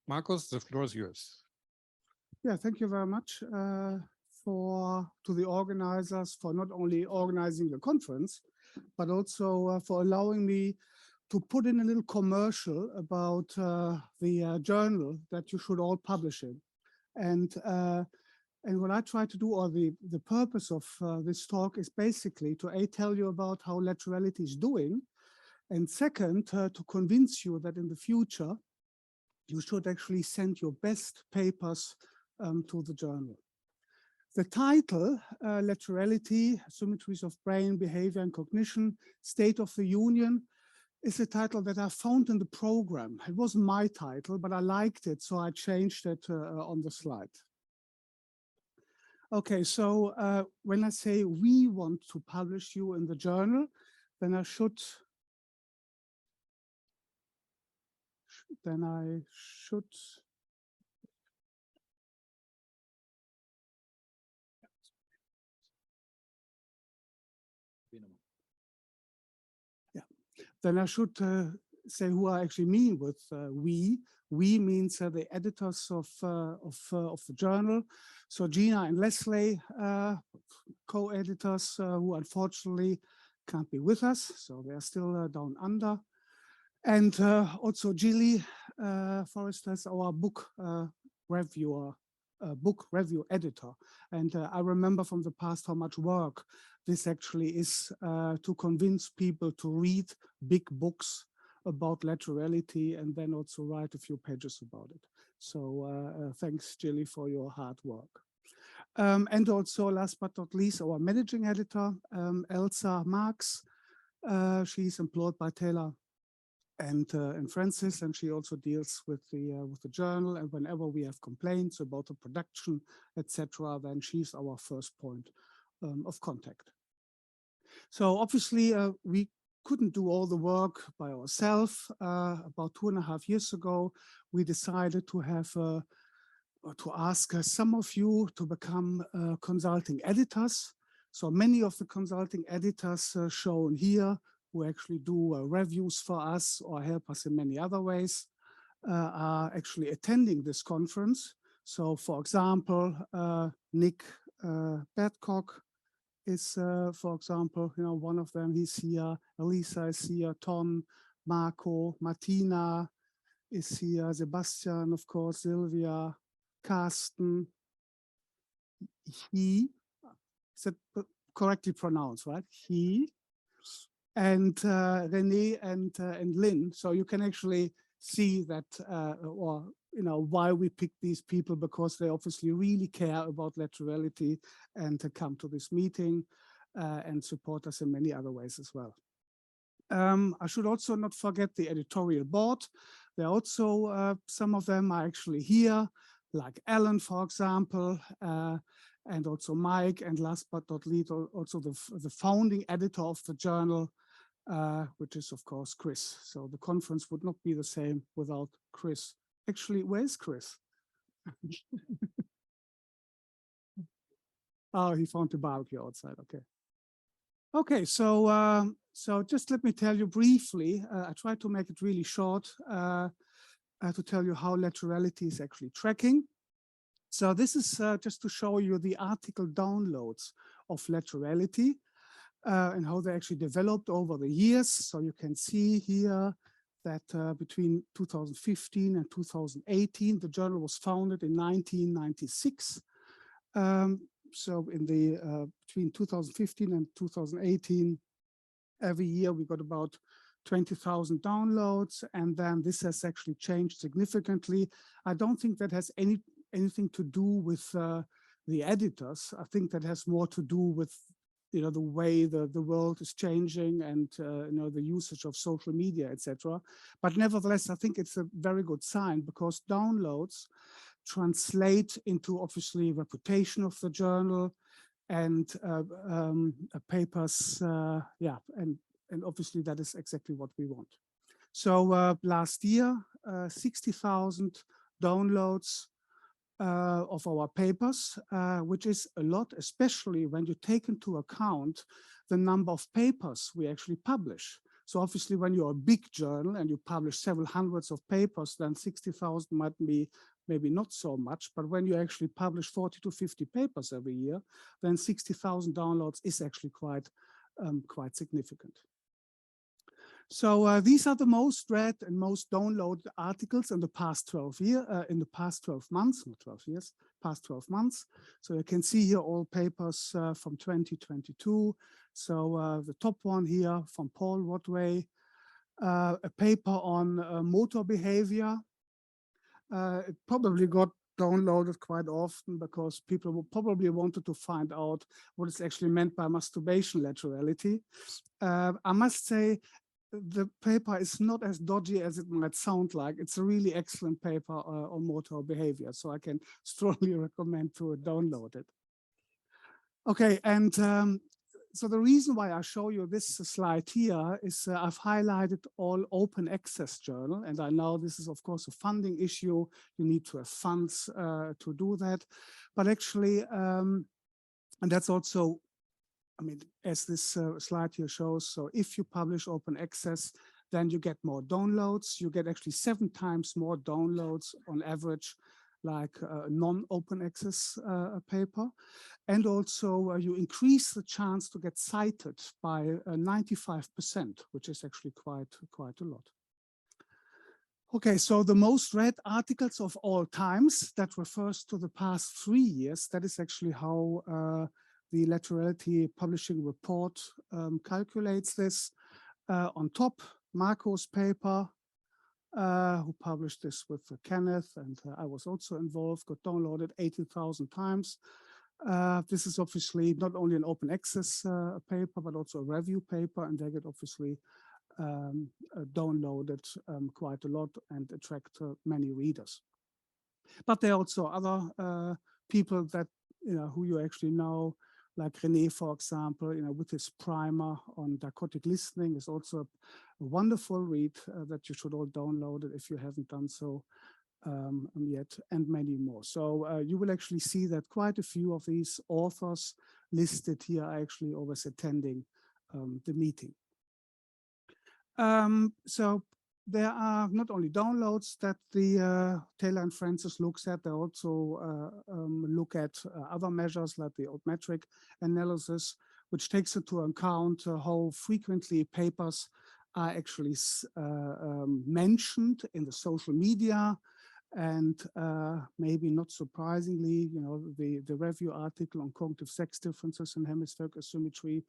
Markus, the floor is yours. Yeah, thank you very much to the organizers for not only organizing the conference, but also for allowing me to put in a little commercial about the journal that you should all publish in. And what I try to do, or the purpose of this talk, is basically to tell you about how Laterality is doing, and second, to convince you that in the future, you should actually send your best papers to the journal. The title, Laterality, Asymmetries of Brain, Behavior and Cognition, State of the Union, is a title that I found in the program. It wasn't my title, but I liked it, so I changed it on the slide. Okay, so when I say we want to publish you in the journal, then I should say who I actually mean with we. We means the editors of the journal. So Gina and Leslie, co-editors who unfortunately can't be with us, so they are still down under. And also Gilly Forrester is our book reviewer, book review editor. And I remember from the past how much work this actually is to convince people to read big books about laterality and then also write a few pages about it. So thanks, Gilly, for your hard work. And also, last but not least, our managing editor, Elsa Marx. She's employed by Taylor and Francis, and she also deals with the journal. And whenever we have complaints about the production, etc., then she's our first point of contact. So obviously, we couldn't do all the work by ourselves. About 2.5 years ago, we decided to have to ask some of you to become consulting editors. So many of the consulting editors shown here, who actually do reviews for us or help us in many other ways, are actually attending this conference. So for example, Nick Badcock is, for example, one of them. He's here. Elisa is here. Ton, Marco, Martina is here. Sebastian, of course, Sylvia, Carsten. He, is that correctly pronounced, right? He, and René and Lynn. So you can actually see that, why we picked these people, because they obviously really care about laterality and to come to this meeting and support us in many other ways as well. I should also not forget the editorial board. There are also, some of them are actually here, like Alan, for example, and also Mike, and last but not least, also the founding editor of the journal, which is, of course, Chris. So the conference would not be the same without Chris. Actually, where's Chris? Oh, he found the barbecue outside. Okay. Okay, so so just let me tell you briefly. I try to make it really short to tell you how laterality is actually tracking. So this is just to show you the article downloads of laterality and how they actually developed over the years. So you can see here that between 2015 and 2018, the journal was founded in 1996. So in the between 2015 and 2018, every year we got about 20,000 downloads, and then this has actually changed significantly. I don't think that has anything to do with the editors. I think that has more to do with the way the world is changing and the usage of social media, etc. But nevertheless, I think it's a very good sign, because downloads translate into obviously reputation of the journal and papers, and obviously that is exactly what we want. So last year, 60,000 downloads of our papers, which is a lot, especially when you take into account the number of papers we actually publish. So obviously, when you're a big journal and you publish several hundreds of papers, then 60,000 might be maybe not so much. But when you actually publish 40 to 50 papers every year, then 60,000 downloads is actually quite significant. So these are the most read and most downloaded articles in the past 12 months, not 12 years, past 12 months. So you can see here all papers from 2022. So the top one here from Paul Rodway, a paper on motor behavior. It probably got downloaded quite often because people probably wanted to find out what is actually meant by masturbation laterality. I must say, the paper is not as dodgy as it might sound like. It's a really excellent paper on motor behavior, so I can strongly recommend to download it. Okay, and so the reason why I show you this slide here is I've highlighted all open access journal, and I know this is of course a funding issue. You need to have funds to do that, but actually, and that's also, I mean, as this slide here shows, so if you publish open access, then you get more downloads. You get actually 7 times more downloads on average, like a non-open access paper. And also you increase the chance to get cited by 95%, which is actually quite a lot. Okay, so the most read articles of all times, that refers to the past 3 years. That is actually how the Laterality Publishing Report calculates this. On top, Markus' paper, who published this with Kenneth, and I was also involved, got downloaded 80,000 times. This is obviously not only an open access paper, but also a review paper, and they get obviously downloaded quite a lot and attract many readers. But there are also other people that, who you actually know, like René, for example, with his primer on dichotic listening is also a wonderful read that you should all download it if you haven't done so yet, and many more. So you will actually see that quite a few of these authors listed here are actually always attending the meeting. So there are not only downloads that the Taylor and Francis looks at, they also look at other measures like the altmetric analysis, which takes into account how frequently papers are actually mentioned in the social media. And maybe not surprisingly, the review article on cognitive sex differences in hemispheric asymmetry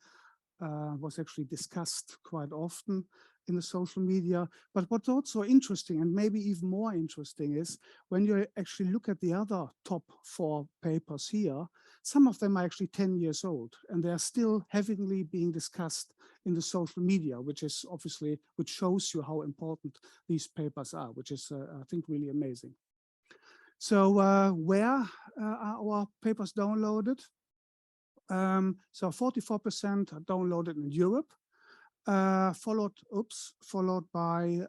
was actually discussed quite often in the social media. But what's also interesting, and maybe even more interesting, is when you actually look at the other top 4 papers here, some of them are actually 10 years old, and they are still heavily being discussed in the social media, which is obviously, which shows you how important these papers are, which is, I think, really amazing. So where are our papers downloaded? So 44% are downloaded in Europe, followed by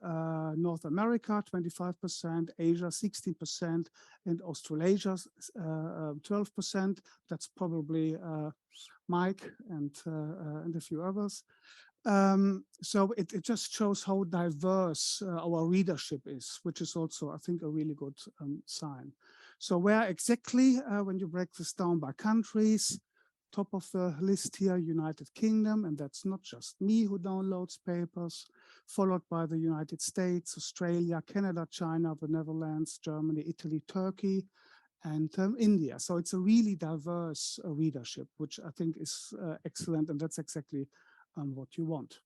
North America, 25%, Asia, 16%, and Australasia, 12%. That's probably Mike and a few others. So it just shows how diverse our readership is, which is also, I think, a really good sign. So where exactly, when you break this down by countries, top of the list here, United Kingdom, and that's not just me who downloads papers, followed by the United States, Australia, Canada, China, the Netherlands, Germany, Italy, Turkey, and India. So it's a really diverse readership, which I think is excellent, and that's exactly what you want.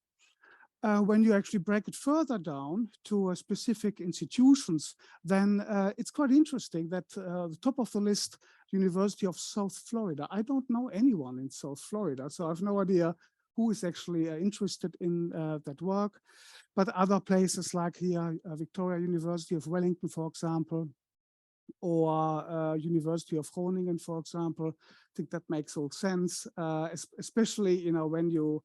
When you actually break it further down to specific institutions, then it's quite interesting that the top of the list, University of South Florida. I don't know anyone in South Florida, so I have no idea who is actually interested in that work. But other places like here, Victoria University of Wellington, for example, or University of Groningen, for example, I think that makes all sense, especially when you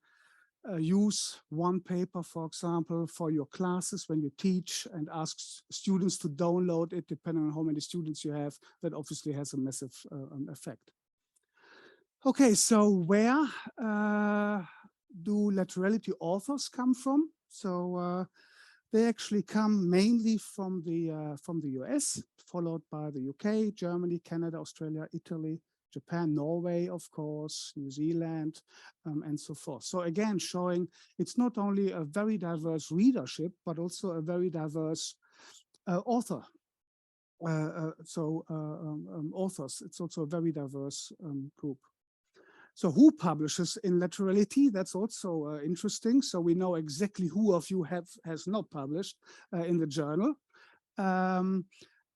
use one paper, for example, for your classes when you teach and ask students to download it, depending on how many students you have, that obviously has a massive effect. Okay, so where do laterality authors come from? So they actually come mainly from the US, followed by the UK, Germany, Canada, Australia, Italy, Japan, Norway, of course, New Zealand, and so forth. So again, showing it's not only a very diverse readership, but also a very diverse author. Authors, it's also a very diverse group. So who publishes in Laterality? That's also interesting. So we know exactly who of you has not published in the journal.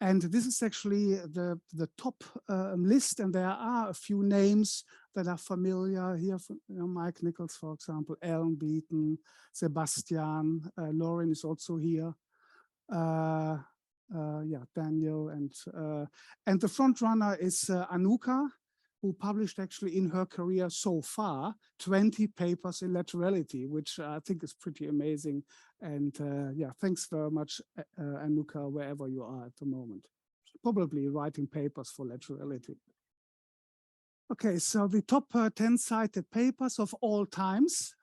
And this is actually the top list, and there are a few names that are familiar here. Mike Nichols, for example, Alan Beaton, Sebastian, Lauren is also here. Yeah, Daniel, and the front runner is Anuka, who published actually in her career so far 20 papers in Laterality, which I think is pretty amazing. And yeah, thanks very much, Anuka, wherever you are at the moment. Probably writing papers for Laterality. Okay, so the top 10 cited papers of all times.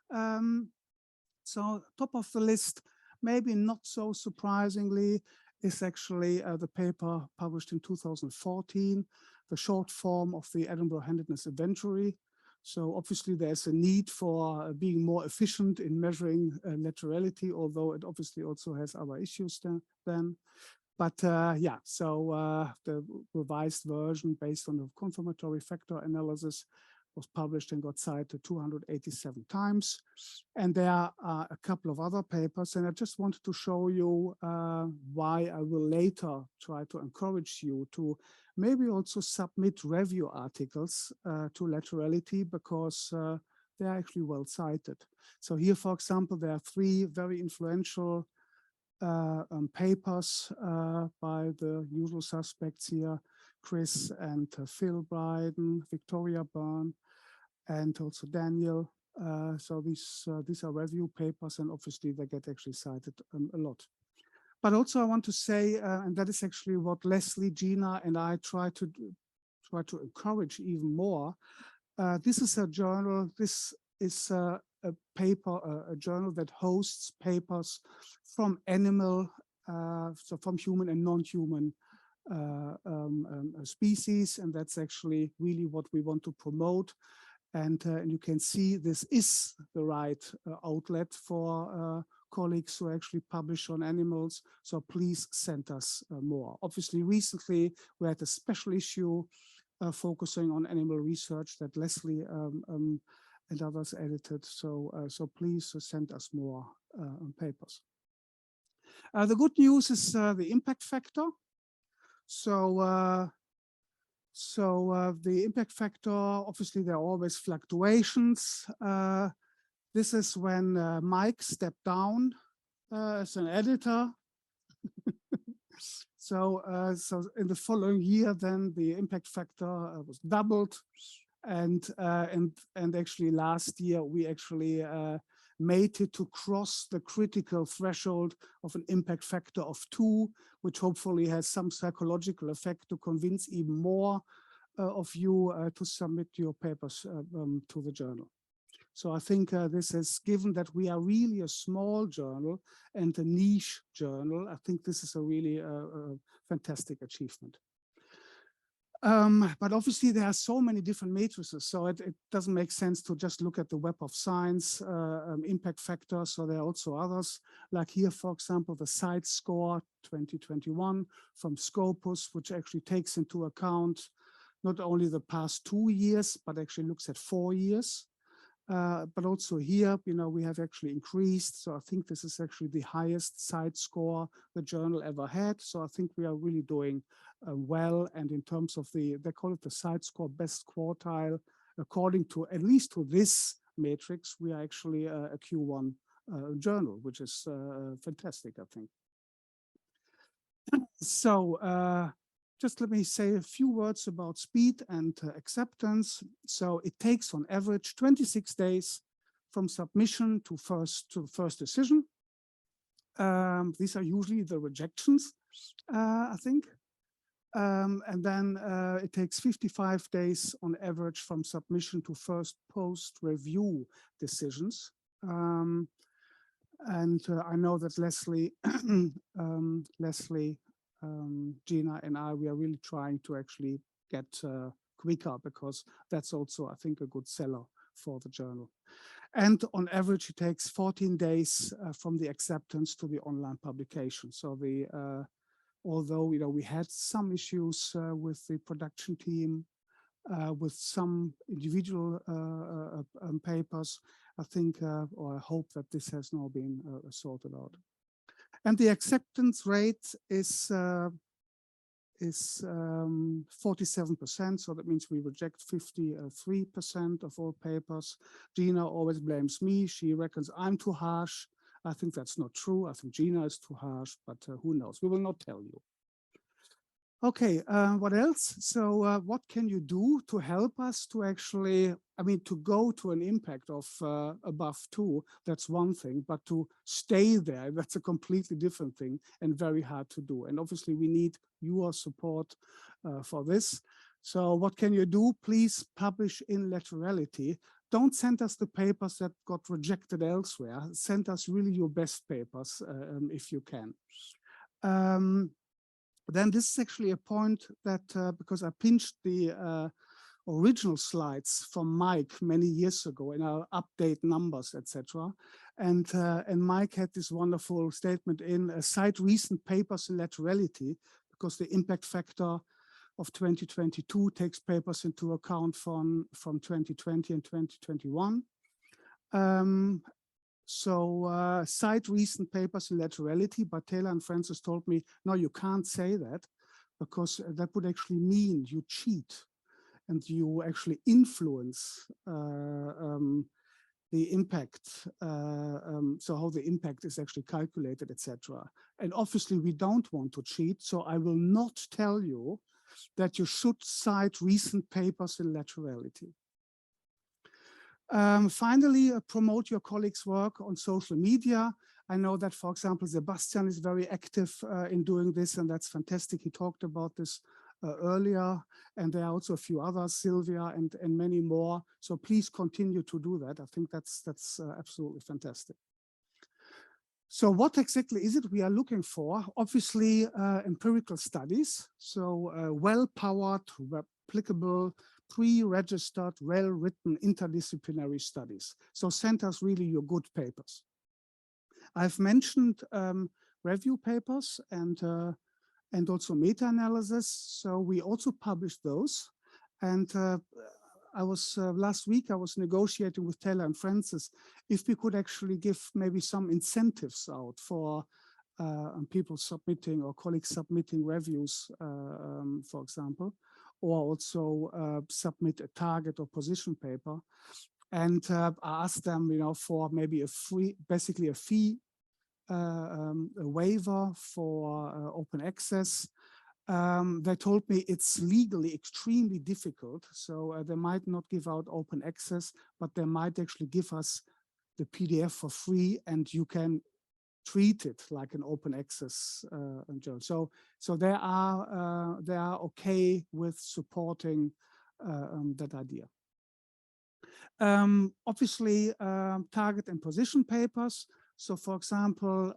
So top of the list, maybe not so surprisingly, is actually the paper published in 2014, the short form of the Edinburgh Handedness Inventory. So obviously there's a need for being more efficient in measuring laterality, although it obviously also has other issues then. But yeah, so the revised version based on the confirmatory factor analysis was published and got cited 287 times. And there are a couple of other papers, and I just wanted to show you why I will later try to encourage you to maybe also submit review articles to Laterality, because they are actually well cited. So here, for example, there are 3 very influential papers by the usual suspects here, Chris and Phil Bryden, Victoria Byrne, and also Daniel. So these are review papers, and obviously they get actually cited a lot. But also I want to say, and that is actually what Leslie, Gina, and I try to encourage even more. This is a journal. This is a paper, a journal that hosts papers from animal, so from human and non-human species, and that's actually really what we want to promote. And you can see this is the right outlet for colleagues who actually publish on animals. So please send us more. Obviously, recently we had a special issue focusing on animal research that Leslie and others edited. So please send us more papers. The good news is the impact factor. So the impact factor, obviously there are always fluctuations. This is when Mike stepped down as an editor. So in the following year, then the impact factor was doubled, and actually last year we actually made it to cross the critical threshold of an impact factor of 2, which hopefully has some psychological effect to convince even more of you to submit your papers to the journal. So I think this is, given that we are really a small journal and a niche journal, I think this is a really fantastic achievement. But obviously there are so many different matrices, so it doesn't make sense to just look at the Web of Science impact factor. So there are also others, like here, for example, the CITE score 2021 from Scopus, which actually takes into account not only the past 2 years, but actually looks at 4 years. But also here, we have actually increased. So I think this is actually the highest CITE score the journal ever had. So I think we are really doing well. And in terms of they call it the CITE score best quartile, according to, at least to this matrix, we are actually a Q1 journal, which is fantastic, I think. So just let me say a few words about speed and acceptance. So it takes on average 26 days from submission to first decision. These are usually the rejections, I think. And then it takes 55 days on average from submission to first post-review decisions. And I know that Leslie, Gina and I, we are really trying to actually get quicker, because that's also, I think, a good seller for the journal. And on average, it takes 14 days from the acceptance to the online publication. So although we had some issues with the production team, with some individual papers, I think, or I hope that this has now been sorted out. And the acceptance rate is 47%, so that means we reject 53% of all papers. Gina always blames me. She reckons I'm too harsh. I think that's not true. I think Gina is too harsh, but who knows? We will not tell you. Okay, what else? So what can you do to help us to actually, to go to an impact of above 2, that's one thing, but to stay there, that's a completely different thing and very hard to do. And obviously we need your support for this. So what can you do? Please publish in Laterality. Don't send us the papers that got rejected elsewhere. Send us really your best papers if you can. Then this is actually a point that, because I pinched the original slides from Mike many years ago, and I'll update numbers, etc. And Mike had this wonderful statement in cite recent papers in Laterality, because the impact factor of 2022 takes papers into account from 2020 and 2021. So cite recent papers in Laterality, but Taylor and Francis told me, no, you can't say that, because that would actually mean you cheat and you actually influence the impact, so how the impact is actually calculated, etc. And obviously we don't want to cheat, so I will not tell you that you should cite recent papers in Laterality. Finally, promote your colleagues' work on social media. I know that, for example, Sebastian is very active in doing this, and that's fantastic. He talked about this earlier, and there are also a few others, Sylvia and many more. So please continue to do that. I think that's absolutely fantastic. So what exactly is it we are looking for? Obviously, empirical studies. So well-powered, applicable, pre-registered, well-written interdisciplinary studies. So send us really your good papers. I've mentioned review papers and also meta-analysis. So we also published those. And last week I was negotiating with Taylor and Francis if we could actually give maybe some incentives out for people submitting or colleagues submitting reviews, for example, or also submit a target or position paper. And I asked them, for maybe basically a fee, a waiver for open access. They told me it's legally extremely difficult. So they might not give out open access, but they might actually give us the PDF for free, and you can treat it like an open access journal. So they are okay with supporting that idea. Obviously, target and position papers. So, for example,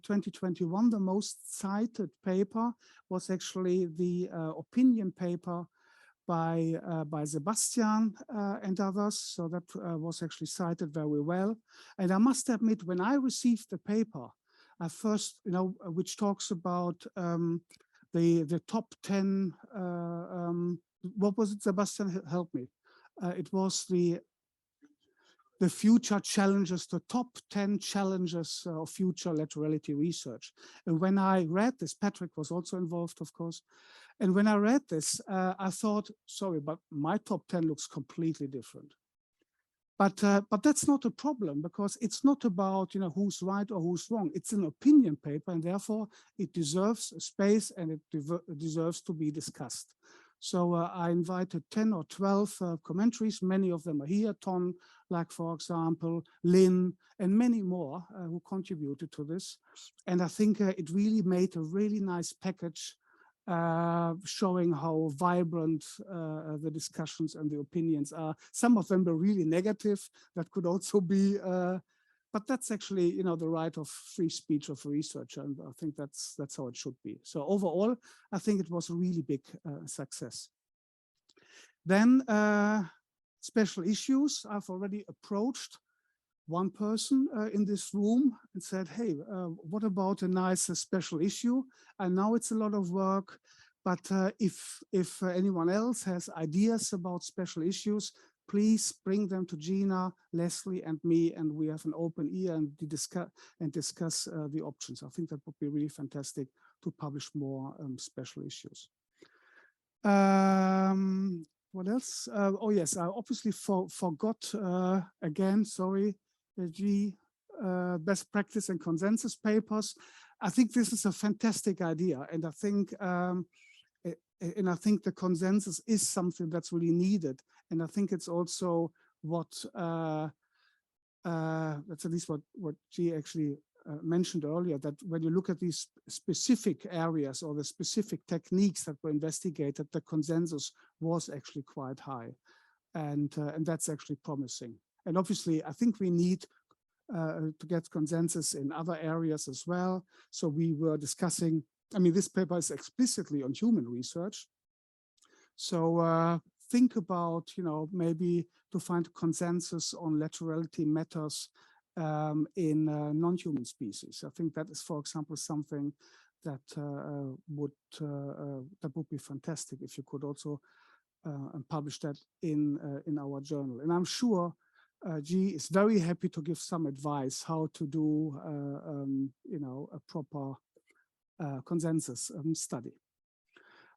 2021, the most cited paper was actually the opinion paper by Sebastian and others. So that was actually cited very well. And I must admit, when I received the paper, I first, which talks about the top 10, what was it, Sebastian? Help me. It was the future challenges, the top 10 challenges of future laterality research. And when I read this, Patrick was also involved, of course. And when I read this, I thought, sorry, but my top 10 looks completely different. But that's not a problem, because it's not about who's right or who's wrong. It's an opinion paper, and therefore it deserves a space, and it deserves to be discussed. So I invited 10 or 12 commentaries. Many of them are here. Ton, like for example, Lynn, and many more who contributed to this. And I think it really made a really nice package showing how vibrant the discussions and the opinions are. Some of them were really negative. That could also be But that's actually, you know, the right of free speech of a researcher, and I think that's how it should be. So overall, I think it was a really big success. Then special issues. I've already approached one person in this room and said, hey, what about a nice special issue? I know it's a lot of work, but if anyone else has ideas about special issues, please bring them to Gina, Leslie, and me, and we have an open ear and discuss the options. I think that would be really fantastic to publish more special issues. What else? Oh yes, I obviously forgot again, sorry, the best practice and consensus papers. I think this is a fantastic idea, and I think the consensus is something that's really needed, and I think it's also what that's at least what G actually mentioned earlier, that when you look at these specific areas or the specific techniques that were investigated, the consensus was actually quite high, and that's actually promising. And obviously, I think we need to get consensus in other areas as well. So we were discussing, I mean, this paper is explicitly on human research. So think about, you know, maybe to find consensus on laterality matters in non-human species. I think that is, for example, something that would be fantastic if you could also publish that in our journal. And I'm sure G is very happy to give some advice how to do, you know, a proper consensus study.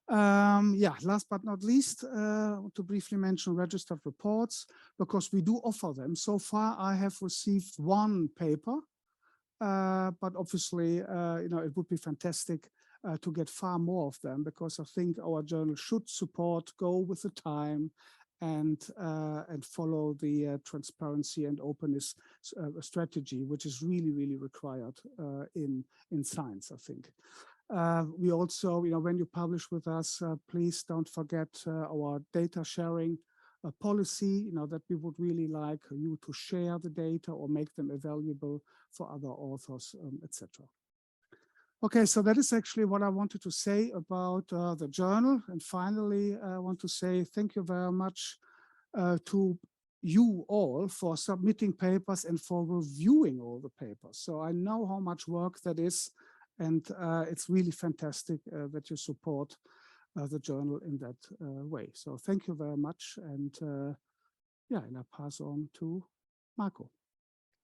Yeah, last but not least, to briefly mention registered reports, because we do offer them. So far, I have received one paper, but obviously, you know, it would be fantastic to get far more of them, because I think our journal should support, go with the time, and follow the transparency and openness strategy, which is really, really required in science, I think. We also, you know, when you publish with us, please don't forget our data sharing policy, you know, that we would really like you to share the data or make them available for other authors, etc. Okay, so that is actually what I wanted to say about the journal. And finally, I want to say thank you very much to you all for submitting papers and for reviewing all the papers. So I know how much work that is, and it's really fantastic that you support the journal in that way. So thank you very much. And yeah, and I pass on to Marco.